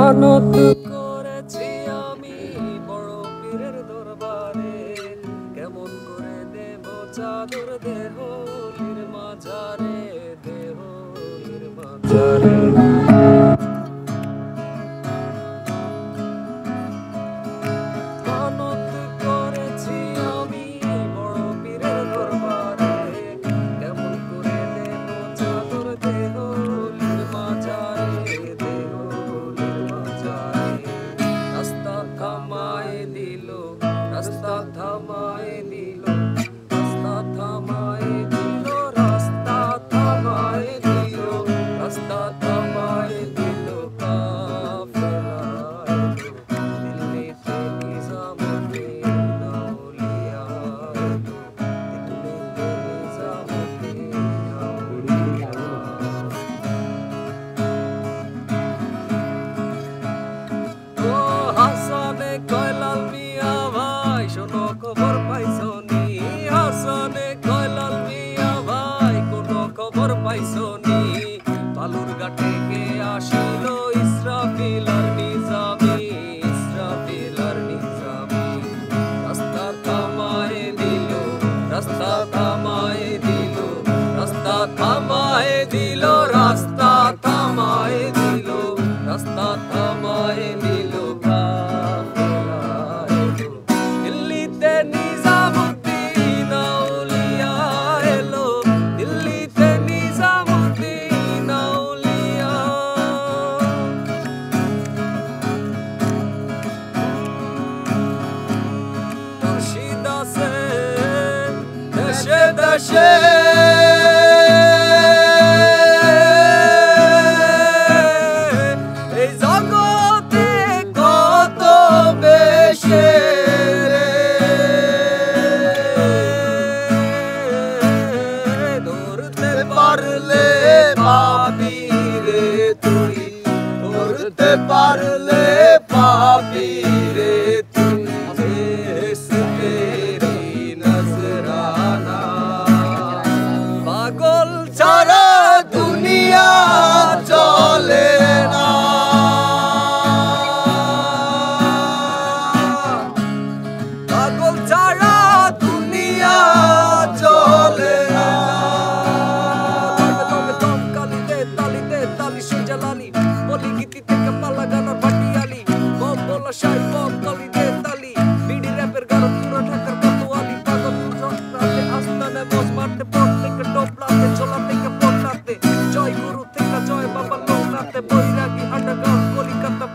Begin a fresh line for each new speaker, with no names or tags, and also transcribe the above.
মানত করেছি আমি বড় পীরের দরবারে, কেমন করে দেব চাদর দেহলির মাঝারে, দেহলির মাঝারে। মানত করেছি আমি বড় পীরের দরবারে, কেমন করে দেব চাদর দেহলির মাঝারে, দেহলির মাঝারে। রাস্তা থামায় দিল, রাস্তা থামায় দিল, রাস্তা থামায় দিল, রাস্তা থামায় দিল, রাস্তা থামায় দিল কাফেলা এলো, দিল্লিতে নিজামুদ্দিন আউলিয়া এলো, দিল্লিতে নিজামুদ্দিন আউলিয়া। ও হাসানে কয় লাল মিয়া ভাই শোনো খবর পাইছনি, হাসানে কয় লাল মিয়া ভাই কোনো খবর পাইছনি, বালুর ঘাটে কে আসিল ইসরাফিল আর নিজামি, ইসরাফিল আর নিজামি। রাস্তা থামায় দিল, রাস্তা থামায় দিল, রাস্তা থামায় দিল, রাস্তা থামায় দিল, রাস্তা থামায় দিল কাফেলা এলো, দিল্লিতে নিজামুদ্দিন আউলিয়া এলো, দিল্লিতে নিজামুদ্দিন আউলিয়া। মুর্শিদ আছে দেশে দেশে, এই জগতে কত বেশে রে, ধরতে পারলে পাবি রে তুই, ধরতে পারলে পাবি রে তুই, তেরি নজরানা। পাগল ছাড়া দুনিয়া চলে না, পাগল ছাড়া দুনিয়া চলে না। কালিতে তালিতে তালি সুজালালি, বলি গীতি থেকে পালা গানার ভাটিয়ালি, বম বলা সাই বম কালিতে তালি, বিডি র্যাপের গান পুরো ঢাকার কতোয়ালি। পাগল রাতে আস্তানে বস মারতে পর থেকে টোপলাতে, ছোলা থেকে পড়লাতে, জয় গুরু থেকে জয় বাবা লোকনাথে, বৈরাগী আন্ডারগ্রাউন্ড কলিকাতা।